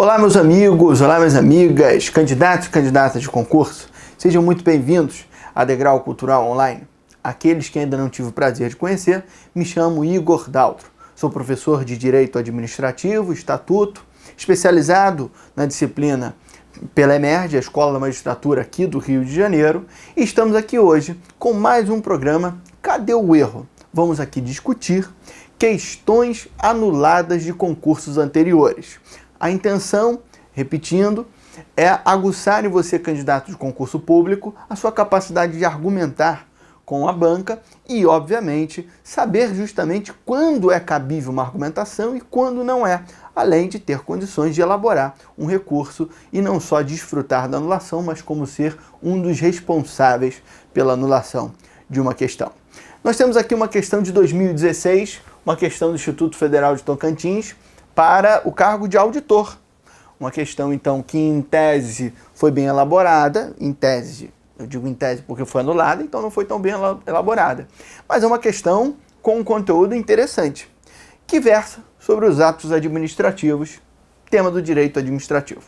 Olá, meus amigos, olá, minhas amigas, candidatos e candidatas de concurso, sejam muito bem-vindos a Degrau Cultural Online. Aqueles que ainda não tive o prazer de conhecer, me chamo Igor Daltro. Sou professor de Direito Administrativo, Estatuto, especializado na disciplina pela EMERGE, a Escola da Magistratura aqui do Rio de Janeiro, e estamos aqui hoje com mais um programa Cadê o Erro? Vamos aqui discutir questões anuladas de concursos anteriores. A intenção, repetindo, é aguçar em você, candidato de concurso público, a sua capacidade de argumentar com a banca e, obviamente, saber justamente quando é cabível uma argumentação e quando não é, além de ter condições de elaborar um recurso e não só desfrutar da anulação, mas como ser um dos responsáveis pela anulação de uma questão. Nós temos aqui uma questão de 2016, uma questão do Instituto Federal de Tocantins, para o cargo de auditor. Uma questão, então, que em tese foi bem elaborada, em tese, eu digo em tese porque foi anulada, então não foi tão bem elaborada. Mas é uma questão com um conteúdo interessante, que versa sobre os atos administrativos, tema do direito administrativo.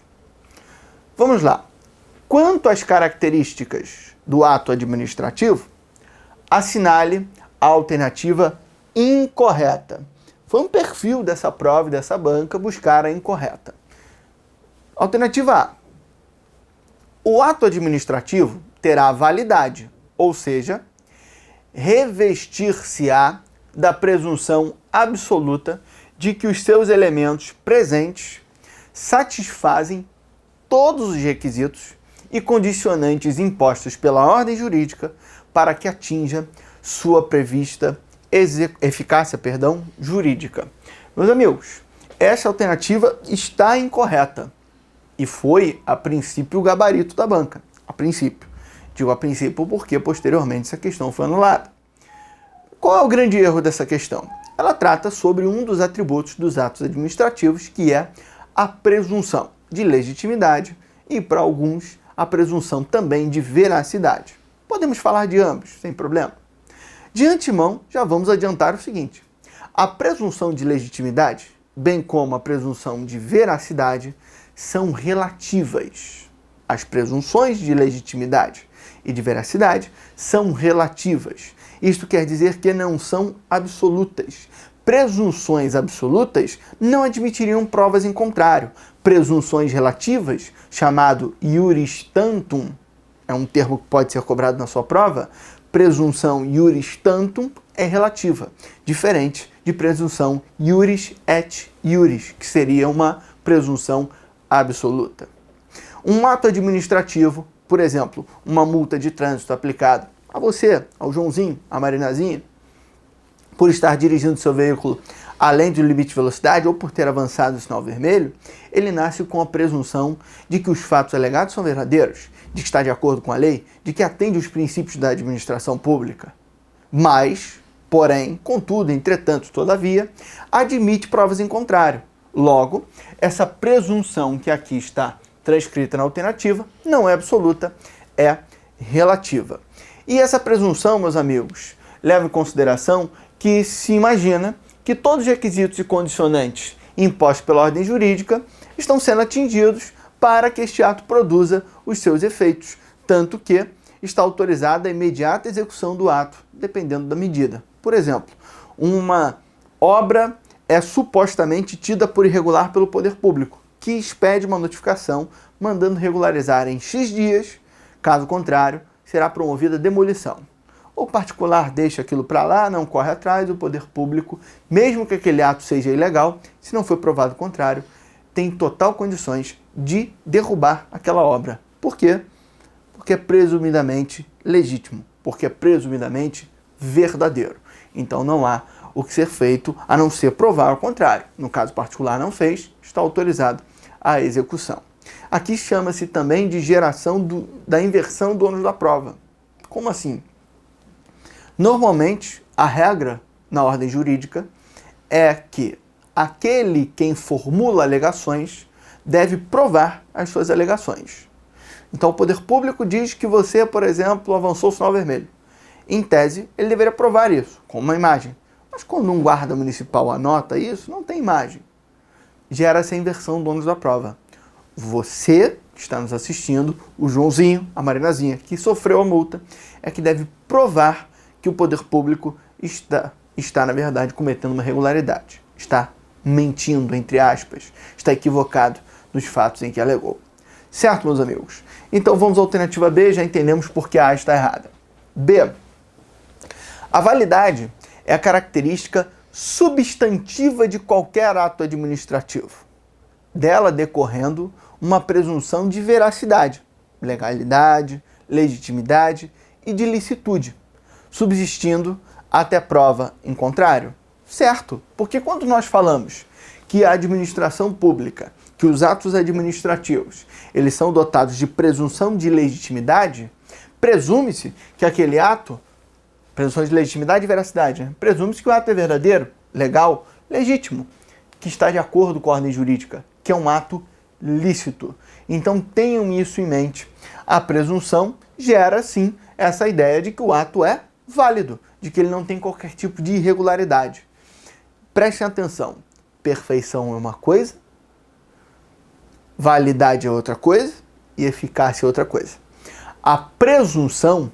Vamos lá. Quanto às características do ato administrativo, assinale a alternativa incorreta. Foi um perfil dessa prova e dessa banca buscar a incorreta. Alternativa A. O ato administrativo terá validade, ou seja, revestir-se-á da presunção absoluta de que os seus elementos presentes satisfazem todos os requisitos e condicionantes impostos pela ordem jurídica para que atinja sua prevista eficácia jurídica. Meus amigos, essa alternativa está incorreta e foi, a princípio, o gabarito da banca. A princípio. Digo a princípio porque, posteriormente, essa questão foi anulada. Qual é o grande erro dessa questão? Ela trata sobre um dos atributos dos atos administrativos, que é a presunção de legitimidade e, para alguns, a presunção também de veracidade. Podemos falar de ambos, sem problema. De antemão, já vamos adiantar o seguinte: a presunção de legitimidade, bem como a presunção de veracidade, são relativas. As presunções de legitimidade e de veracidade são relativas. Isto quer dizer que não são absolutas. Presunções absolutas não admitiriam provas em contrário. Presunções relativas, chamado iuris tantum, é um termo que pode ser cobrado na sua prova, presunção iuris tantum é relativa, diferente de presunção iuris et iuris, que seria uma presunção absoluta. Um ato administrativo, por exemplo, uma multa de trânsito aplicada a você, ao Joãozinho, à Marinazinha, por estar dirigindo seu veículo além do limite de velocidade ou por ter avançado o sinal vermelho, ele nasce com a presunção de que os fatos alegados são verdadeiros, de que está de acordo com a lei, de que atende os princípios da administração pública. Mas, porém, contudo, entretanto, todavia, admite provas em contrário. Logo, essa presunção que aqui está transcrita na alternativa não é absoluta, é relativa. E essa presunção, meus amigos, leva em consideração que se imagina que todos os requisitos e condicionantes impostos pela ordem jurídica estão sendo atingidos para que este ato produza os seus efeitos, tanto que está autorizada a imediata execução do ato, dependendo da medida. Por exemplo, uma obra é supostamente tida por irregular pelo poder público, que expede uma notificação mandando regularizar em X dias, caso contrário, será promovida demolição. O particular deixa aquilo para lá, não corre atrás, o poder público, mesmo que aquele ato seja ilegal, se não for provado o contrário, tem total condições de derrubar aquela obra. Por quê? Porque é presumidamente legítimo, porque é presumidamente verdadeiro. Então não há o que ser feito a não ser provar o contrário. No caso particular não fez, está autorizado a execução. Aqui chama-se também de geração da inversão do ônus da prova. Como assim? Normalmente, a regra na ordem jurídica é que aquele quem formula alegações deve provar as suas alegações. Então, o poder público diz que você, por exemplo, avançou o sinal vermelho. Em tese, ele deveria provar isso, com uma imagem. Mas quando um guarda municipal anota isso, não tem imagem. gera-se a inversão do ônus da prova. Você que está nos assistindo, o Joãozinho, a Marinazinha, que sofreu a multa, é que deve provar que o poder público está na verdade, cometendo uma irregularidade. Está mentindo, entre aspas. Está equivocado nos fatos em que alegou. Certo, meus amigos? Então vamos à alternativa B, já entendemos por que a A está errada. B. A validade é a característica substantiva de qualquer ato administrativo, dela decorrendo uma presunção de veracidade, legalidade, legitimidade e de licitude, subsistindo até prova em contrário. Certo, porque quando nós falamos que a administração pública, que os atos administrativos, eles são dotados de presunção de legitimidade, presume-se que aquele ato, presunção de legitimidade e veracidade, né? Presume-se que o ato é verdadeiro, legal, legítimo, que está de acordo com a ordem jurídica, que é um ato lícito. Então tenham isso em mente. A presunção gera, sim, essa ideia de que o ato é válido, de que ele não tem qualquer tipo de irregularidade. Prestem atenção, perfeição é uma coisa, validade é outra coisa e eficácia é outra coisa. A presunção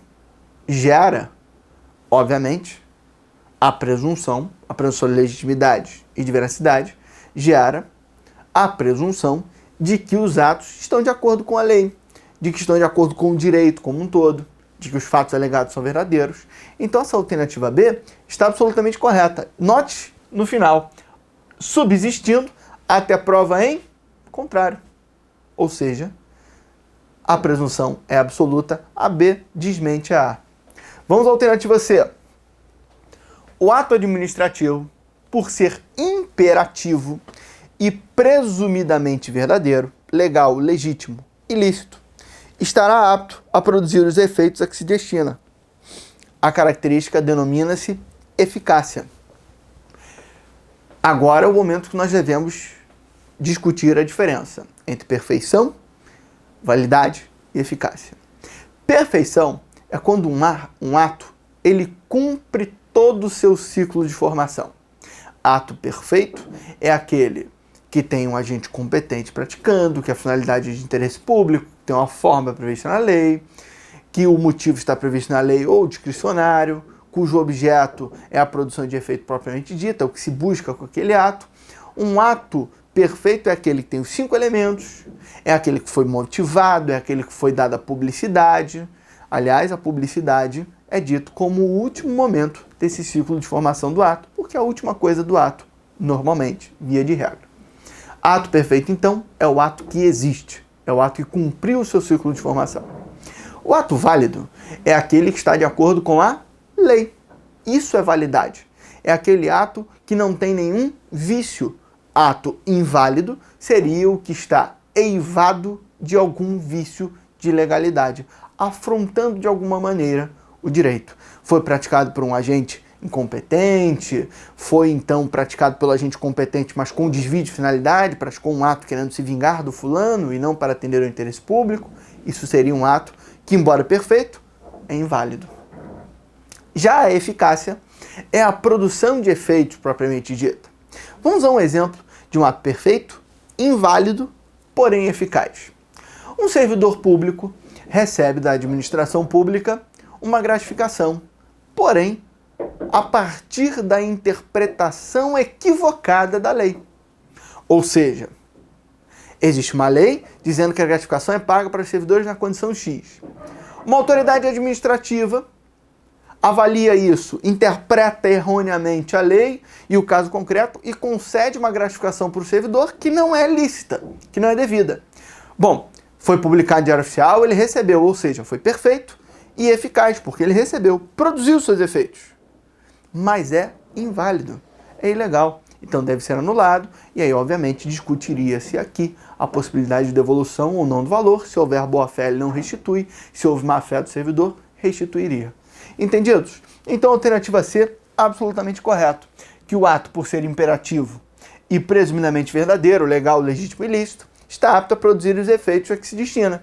gera, obviamente, a presunção de legitimidade e de veracidade, gera a presunção de que os atos estão de acordo com a lei, de que estão de acordo com o direito como um todo, de que os fatos alegados são verdadeiros. Então essa alternativa B está absolutamente correta. Note no final, subsistindo até prova em contrário. Ou seja, a presunção é absoluta, a B desmente a A. Vamos à alternativa C. O ato administrativo, por ser imperativo e presumidamente verdadeiro, legal, legítimo, ilícito, estará apto a produzir os efeitos a que se destina. A característica denomina-se eficácia. Agora é o momento que nós devemos discutir a diferença entre perfeição, validade e eficácia. Perfeição é quando um ato ele cumpre todo o seu ciclo de formação. Ato perfeito é aquele que tem um agente competente praticando, que a finalidade é de interesse público, tem uma forma prevista na lei, que o motivo está previsto na lei ou discricionário, cujo objeto é a produção de efeito propriamente dita, o que se busca com aquele ato. Um ato perfeito é aquele que tem os 5 elementos, é aquele que foi motivado, é aquele que foi dada publicidade. Aliás, a publicidade é dito como o último momento desse ciclo de formação do ato, porque é a última coisa do ato, normalmente, via de regra. Ato perfeito, então, é o ato que existe, é o ato que cumpriu o seu ciclo de formação. O ato válido é aquele que está de acordo com a lei. Isso é validade. É aquele ato que não tem nenhum vício. Ato inválido seria o que está eivado de algum vício de legalidade, afrontando de alguma maneira o direito. Foi praticado por um agente incompetente, foi então praticado pelo agente competente, mas com desvio de finalidade, praticou um ato querendo se vingar do fulano e não para atender ao interesse público. Isso seria um ato que, embora perfeito, é inválido. Já a eficácia é a produção de efeitos propriamente dita. Vamos a um exemplo de um ato perfeito, inválido, porém eficaz. Um servidor público recebe da administração pública uma gratificação, porém, a partir da interpretação equivocada da lei. Ou seja, existe uma lei dizendo que a gratificação é paga para os servidores na condição X. Uma autoridade administrativa avalia isso, interpreta erroneamente a lei e o caso concreto e concede uma gratificação para o servidor que não é lícita, que não é devida. Bom, foi publicado em Diário Oficial, ele recebeu, ou seja, foi perfeito e eficaz, porque ele recebeu, produziu seus efeitos. Mas é inválido, é ilegal, então deve ser anulado, e aí obviamente discutiria-se aqui a possibilidade de devolução ou não do valor. Se houver boa-fé, ele não restitui, se houve má-fé do servidor, restituiria. Entendidos? Então a alternativa C, absolutamente correto, que o ato, por ser imperativo e presumidamente verdadeiro, legal, legítimo e ilícito, está apto a produzir os efeitos a que se destina.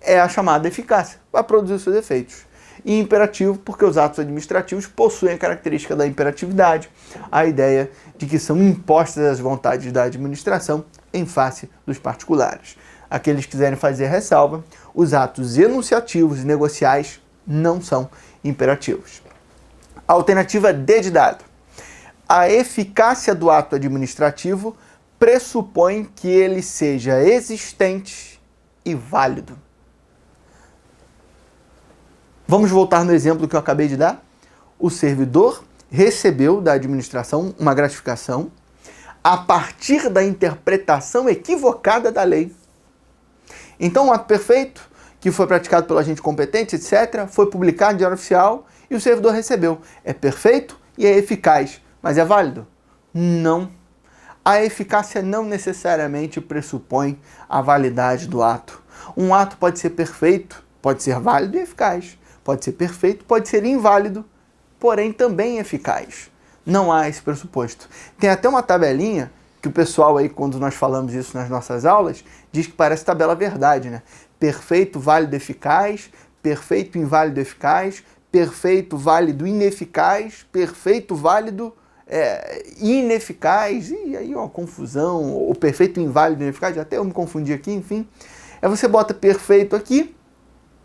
É a chamada eficácia, para produzir os seus efeitos. e imperativo porque os atos administrativos possuem a característica da imperatividade, a ideia de que são impostas as vontades da administração em face dos particulares. Aqueles que quiserem fazer ressalva, os atos enunciativos e negociais não são imperativos. A alternativa D de dado. A eficácia do ato administrativo pressupõe que ele seja existente e válido. Vamos voltar no exemplo que eu acabei de dar? O servidor recebeu da administração uma gratificação a partir da interpretação equivocada da lei. Então, o ato perfeito, que foi praticado pelo agente competente, etc., foi publicado em Diário Oficial e o servidor recebeu. É perfeito e é eficaz, mas é válido? Não. A eficácia não necessariamente pressupõe a validade do ato. Um ato pode ser perfeito, pode ser válido e eficaz. Pode ser perfeito, pode ser inválido, porém também eficaz. Não há esse pressuposto. Tem até uma tabelinha que o pessoal aí, quando nós falamos isso nas nossas aulas, diz que parece tabela verdade, né? Perfeito, válido, eficaz, perfeito, inválido, eficaz, perfeito, válido, ineficaz, perfeito, válido, ineficaz, e aí uma confusão, o perfeito, inválido, ineficaz, até eu me confundi aqui, enfim. Aí você bota perfeito aqui,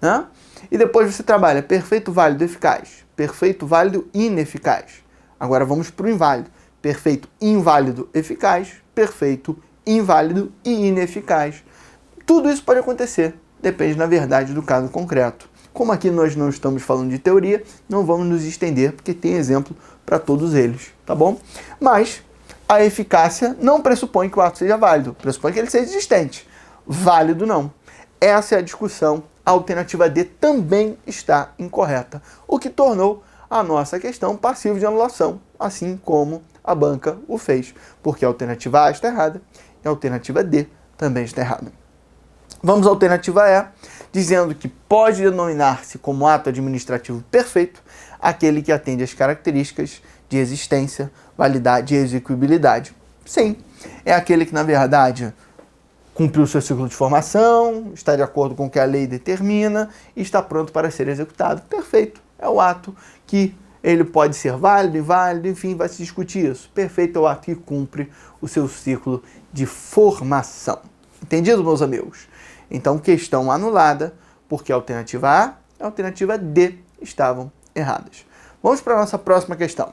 né? E depois você trabalha perfeito, válido, eficaz, perfeito, válido, ineficaz. Agora vamos para o inválido. Perfeito, inválido, eficaz, perfeito, inválido e ineficaz. Tudo isso pode acontecer, depende, na verdade, do caso concreto. Como aqui nós não estamos falando de teoria, não vamos nos estender, porque tem exemplo para todos eles, tá bom? Mas a eficácia não pressupõe que o ato seja válido, pressupõe que ele seja existente. Válido não. Essa é a discussão. A alternativa D também está incorreta, o que tornou a nossa questão passiva de anulação, assim como a banca o fez, porque a alternativa A está errada e a alternativa D também está errada. Vamos à alternativa E, dizendo que pode denominar-se como ato administrativo perfeito aquele que atende às características de existência, validade e execuibilidade. Sim, é aquele que, na verdade, cumpriu seu ciclo de formação, está de acordo com o que a lei determina e está pronto para ser executado. Perfeito. É o ato que ele pode ser válido, inválido, enfim, vai se discutir isso. Perfeito é o ato que cumpre o seu ciclo de formação. Entendido, meus amigos? Então, questão anulada, porque a alternativa A e a alternativa D estavam erradas. Vamos para a nossa próxima questão.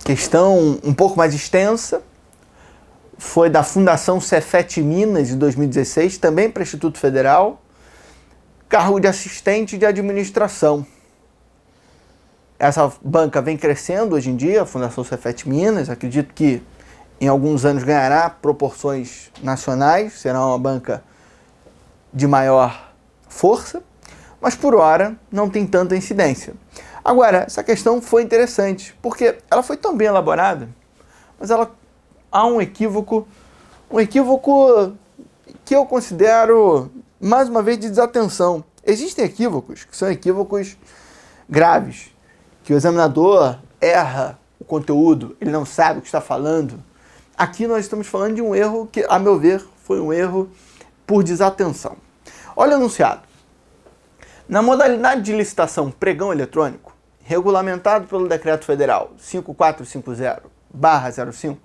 Questão um pouco mais extensa, foi da Fundação Cefet Minas, de 2016, também para o Instituto Federal, cargo de assistente de administração. Essa banca vem crescendo hoje em dia, a Fundação Cefet Minas, acredito que em alguns anos ganhará proporções nacionais, será uma banca de maior força, mas por hora não tem tanta incidência. Agora, essa questão foi interessante, porque ela foi tão bem elaborada, mas há um equívoco que eu considero, mais uma vez, de desatenção. Existem equívocos que são equívocos graves, que o examinador erra o conteúdo, ele não sabe o que está falando. Aqui nós estamos falando de um erro que, a meu ver, foi um erro por desatenção. Olha o enunciado. Na modalidade de pregão eletrônico, regulamentado pelo Decreto Federal 5450/05,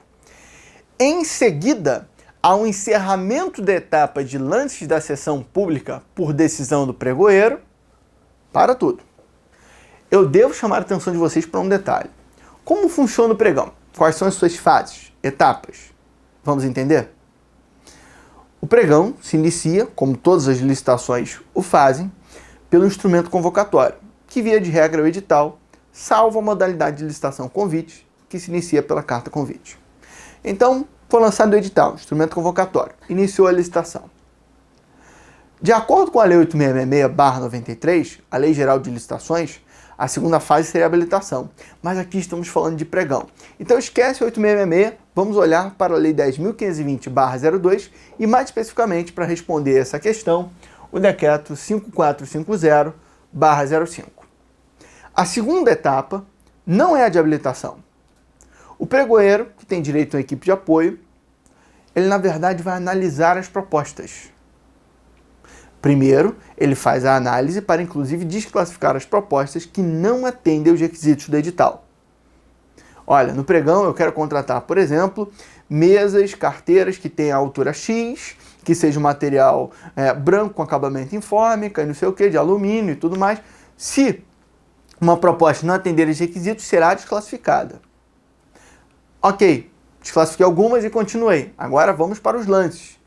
em seguida ao encerramento da etapa de lances da sessão pública por decisão do pregoeiro, para tudo. Eu devo chamar a atenção de vocês para um detalhe. Como funciona o pregão? Quais são as suas fases, etapas? Vamos entender? O pregão se inicia, como todas as licitações o fazem, pelo instrumento convocatório, que via de regra é o edital, salvo a modalidade de licitação convite, que se inicia pela carta convite. Então, foi lançado o edital, instrumento convocatório, iniciou a licitação. De acordo com a Lei 8666/93, a Lei Geral de Licitações, a segunda fase seria a habilitação, mas aqui estamos falando de pregão. Então esquece 8666, vamos olhar para a Lei 10.520/02 e mais especificamente para responder essa questão, o Decreto 5450/05. A segunda etapa não é a de habilitação. O pregoeiro, que tem direito a uma equipe de apoio, ele na verdade vai analisar as propostas. Primeiro, ele faz a análise para, inclusive, desclassificar as propostas que não atendem aos requisitos do edital. Olha, no pregão eu quero contratar, por exemplo, mesas, carteiras que tenham a altura X, que seja um material branco com acabamento informe, não sei o que, de alumínio e tudo mais. Se uma proposta não atender os requisitos, será desclassificada. Ok, desclassifiquei algumas e continuei. Agora vamos para os lances.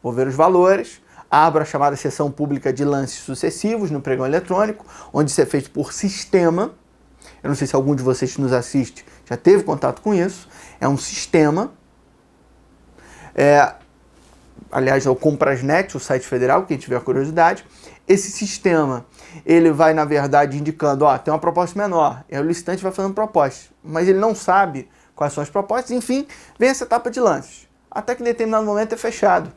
Vou ver os valores, abro a chamada seção pública de lances sucessivos no pregão eletrônico, onde isso é feito por sistema. Eu não sei se algum de vocês que nos assiste já teve contato com isso. É um sistema. Aliás, é o Comprasnet, o site federal, quem tiver curiosidade. Esse sistema, ele vai, na verdade, indicando, tem uma proposta menor. E aí o licitante vai fazendo propostas, mas ele não sabe quais são as propostas. Enfim, vem essa etapa de lances. Até que em determinado momento é fechado.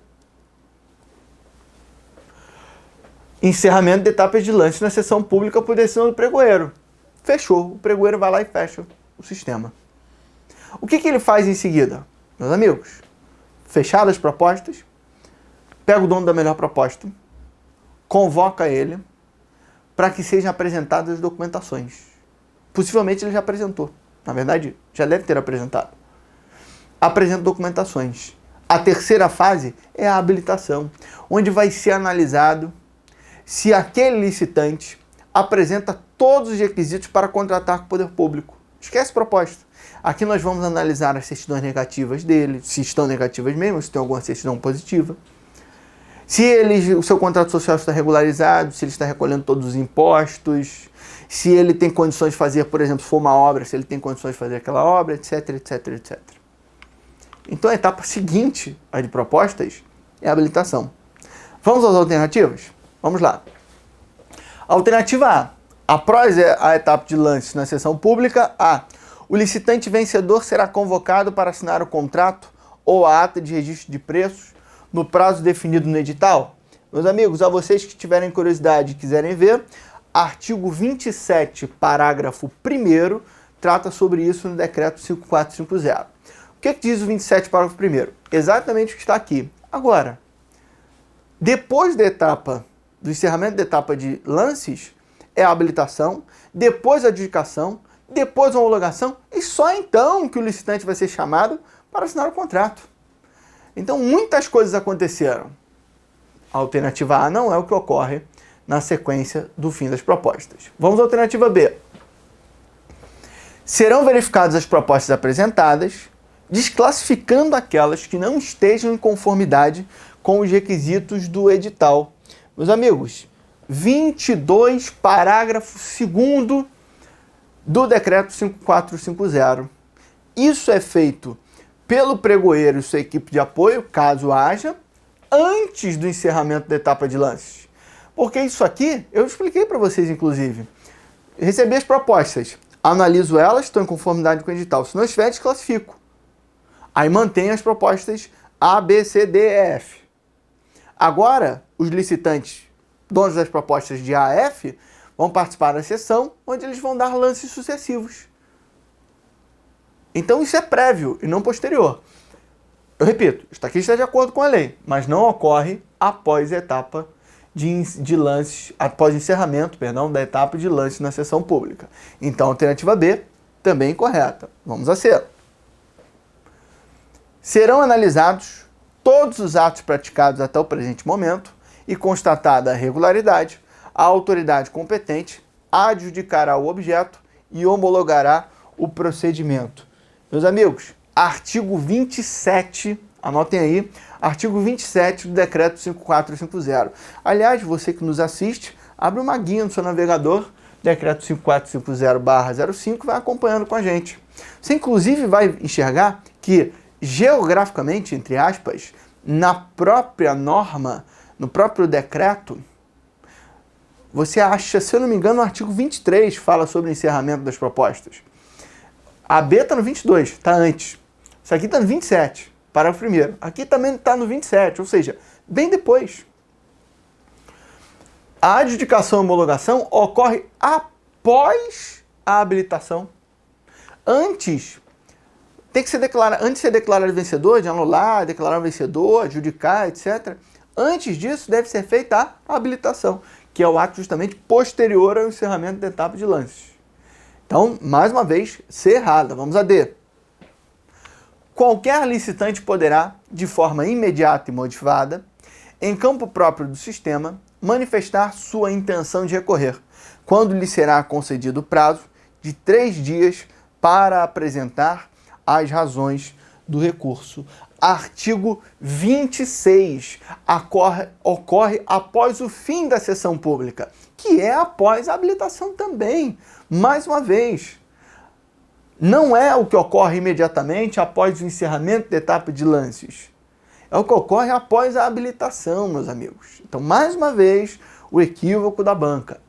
Encerramento de etapas de lances na sessão pública por decisão do pregoeiro. Fechou. O pregoeiro vai lá e fecha o sistema. O que ele faz em seguida? Meus amigos, fechadas as propostas, pega o dono da melhor proposta, convoca ele para que sejam apresentadas as documentações. Possivelmente ele já apresentou. Na verdade, já deve ter apresentado. Apresenta documentações. A terceira fase é a habilitação, onde vai ser analisado se aquele licitante apresenta todos os requisitos para contratar com o poder público. Esquece proposta. Aqui nós vamos analisar as certidões negativas dele, se estão negativas mesmo, se tem alguma certidão positiva. Se o seu contrato social está regularizado, se ele está recolhendo todos os impostos, se ele tem condições de fazer, por exemplo, se for uma obra, se ele tem condições de fazer aquela obra, etc, etc, etc. Então a etapa seguinte, a de propostas, é a habilitação. Vamos às alternativas? Vamos lá. Alternativa A. Após a etapa de lances na sessão pública, o licitante vencedor será convocado para assinar o contrato ou a ata de registro de preços no prazo definido no edital. Meus amigos, a vocês que tiverem curiosidade e quiserem ver, artigo 27, parágrafo 1º, trata sobre isso no decreto 5450. O que diz o 27, parágrafo 1º? Exatamente o que está aqui. Agora, depois da etapa, do encerramento da etapa de lances, é a habilitação, depois a adjudicação, depois a homologação, e só então que o licitante vai ser chamado para assinar o contrato. Então, muitas coisas aconteceram. A alternativa A não é o que ocorre na sequência do fim das propostas. Vamos à alternativa B. Serão verificadas as propostas apresentadas, desclassificando aquelas que não estejam em conformidade com os requisitos do edital. Meus amigos, 22, parágrafo 2º do decreto 5450. Isso é feito pelo pregoeiro e sua equipe de apoio, caso haja, antes do encerramento da etapa de lances. Porque isso aqui, eu expliquei para vocês, inclusive. Recebi as propostas, analiso elas, estão em conformidade com o edital. Se não estiver, desclassifico. Aí mantenho as propostas A, B, C, D, E, F. Agora, os licitantes, donos das propostas de A a F, vão participar da sessão, onde eles vão dar lances sucessivos. Então isso é prévio e não posterior. Eu repito, isso aqui está de acordo com a lei, mas não ocorre após a etapa de lances, após o encerramento, da etapa de lances na sessão pública. Então a alternativa B também incorreta. Vamos a C. Serão analisados todos os atos praticados até o presente momento e constatada a regularidade, a autoridade competente adjudicará o objeto e homologará o procedimento. Meus amigos, artigo 27, anotem aí, artigo 27 do decreto 5450. Aliás, você que nos assiste, abre uma guia no seu navegador, decreto 5450/05, vai acompanhando com a gente. Você inclusive vai enxergar que geograficamente, entre aspas, na própria norma, no próprio decreto, você acha, se eu não me engano, o artigo 23 fala sobre o encerramento das propostas. A B está no 22, está antes. Isso aqui está no 27, parágrafo 1º. Aqui também está no 27, ou seja, bem depois. A adjudicação e homologação ocorre após a habilitação. Antes, tem que ser declarado, antes de ser declarado vencedor, de anular, declarar vencedor, adjudicar, etc., Antes disso, deve ser feita a habilitação, que é o ato justamente posterior ao encerramento da etapa de lances. Então, mais uma vez, C errada. Vamos a D. Qualquer licitante poderá, de forma imediata e motivada, em campo próprio do sistema, manifestar sua intenção de recorrer, quando lhe será concedido o prazo de 3 dias para apresentar as razões do recurso. Artigo 26 ocorre após o fim da sessão pública, que é após a habilitação também. Mais uma vez, não é o que ocorre imediatamente após o encerramento da etapa de lances. É o que ocorre após a habilitação, meus amigos. Então, mais uma vez, o equívoco da banca.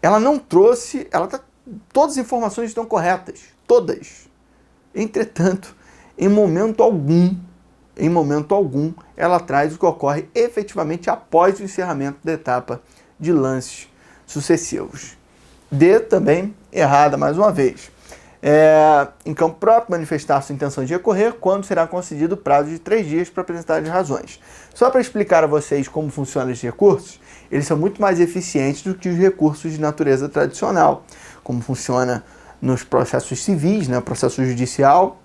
Ela não trouxe, todas as informações estão corretas, todas. Entretanto, em momento algum, ela traz o que ocorre efetivamente após o encerramento da etapa de lances sucessivos. D também errada mais uma vez. Em campo próprio, manifestar sua intenção de recorrer quando será concedido o prazo de 3 dias para apresentar as razões. Só para explicar a vocês como funcionam esses recursos, eles são muito mais eficientes do que os recursos de natureza tradicional, como funciona nos processos civis, processo judicial,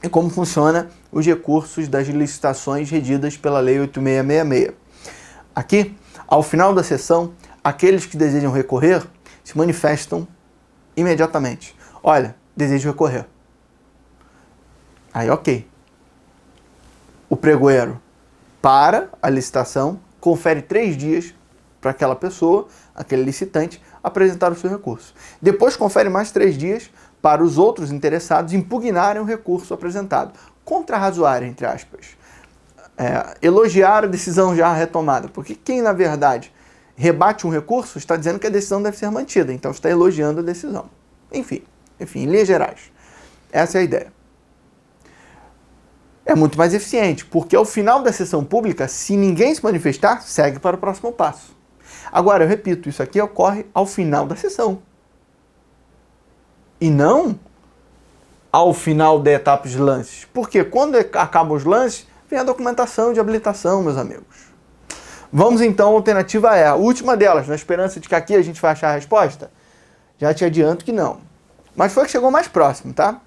e como funciona os recursos das licitações regidas pela Lei 8666. Aqui, ao final da sessão, aqueles que desejam recorrer se manifestam imediatamente. Olha, desejo recorrer. Aí, ok. O pregoeiro para a licitação, confere 3 dias para aquela pessoa, aquele licitante, apresentar o seu recurso. Depois confere mais 3 dias para os outros interessados impugnarem o recurso apresentado. Contrarrazoar, entre aspas. Elogiar a decisão já retomada. Porque quem, na verdade, rebate um recurso está dizendo que a decisão deve ser mantida. Então, está elogiando a decisão. Enfim, em linhas gerais. Essa é a ideia. É muito mais eficiente, porque ao final da sessão pública, se ninguém se manifestar, segue para o próximo passo. Agora, eu repito, isso aqui ocorre ao final da sessão. E não ao final da etapa de lances. Porque quando acabam os lances, vem a documentação de habilitação, meus amigos. Vamos então à alternativa E, a última delas, na esperança de que aqui a gente vai achar a resposta. Já te adianto que não. Mas foi que chegou mais próximo, tá?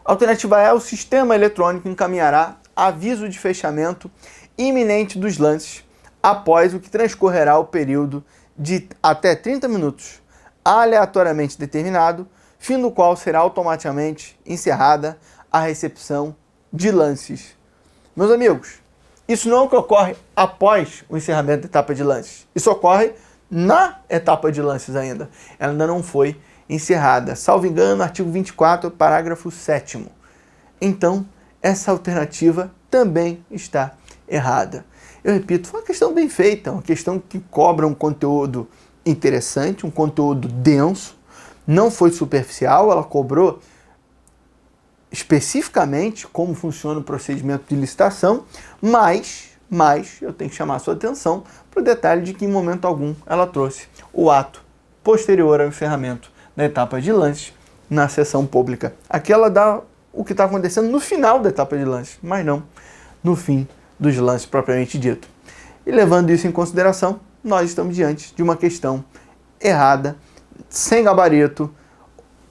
A alternativa E, o sistema eletrônico encaminhará aviso de fechamento iminente dos lances após o que transcorrerá o período de até 30 minutos, aleatoriamente determinado, fim do qual será automaticamente encerrada a recepção de lances. Meus amigos, isso não é o que ocorre após o encerramento da etapa de lances. Isso ocorre na etapa de lances ainda. Ela ainda não foi encerrada. Salvo engano, artigo 24, parágrafo 7º. Então, essa alternativa também está errada. Eu repito, foi uma questão bem feita, uma questão que cobra um conteúdo interessante, um conteúdo denso, não foi superficial, ela cobrou especificamente como funciona o procedimento de licitação, mas eu tenho que chamar a sua atenção para o detalhe de que em momento algum ela trouxe o ato posterior ao encerramento da etapa de lances na sessão pública. Aqui ela dá o que está acontecendo no final da etapa de lances, mas não no fim dos lances propriamente dito. E levando isso em consideração, nós estamos diante de uma questão errada, sem gabarito.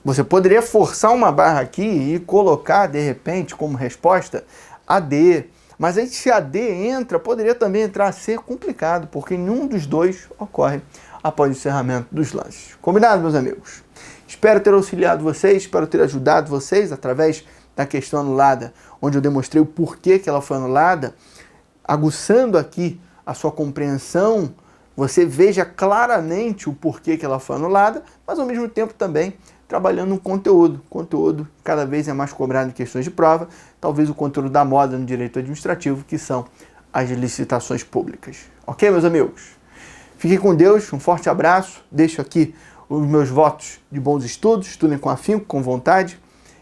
Você poderia forçar uma barra aqui e colocar, de repente, como resposta, a D. Mas aí, se a D entra, poderia também entrar a C, complicado, porque nenhum dos dois ocorre após o encerramento dos lances. Combinado, meus amigos? Espero ter auxiliado vocês, espero ter ajudado vocês através da questão anulada, onde eu demonstrei o porquê que ela foi anulada, aguçando aqui a sua compreensão, você veja claramente o porquê que ela foi anulada, mas ao mesmo tempo também trabalhando um conteúdo. Conteúdo cada vez é mais cobrado em questões de prova, talvez o conteúdo da moda no direito administrativo, que são as licitações públicas. Ok, meus amigos? Fiquem com Deus, um forte abraço, deixo aqui os meus votos de bons estudos, estudem com afinco, com vontade,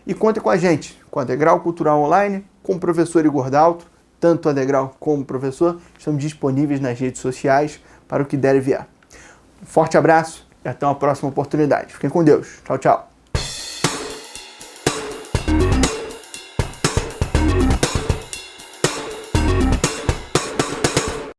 e contem com a gente, com a Degrau Cultural Online, com o professor Igor Dalto, tanto a Degrau como o professor, estamos disponíveis nas redes sociais para o que der e vier. Um forte abraço e até uma próxima oportunidade. Fiquem com Deus. Tchau, tchau.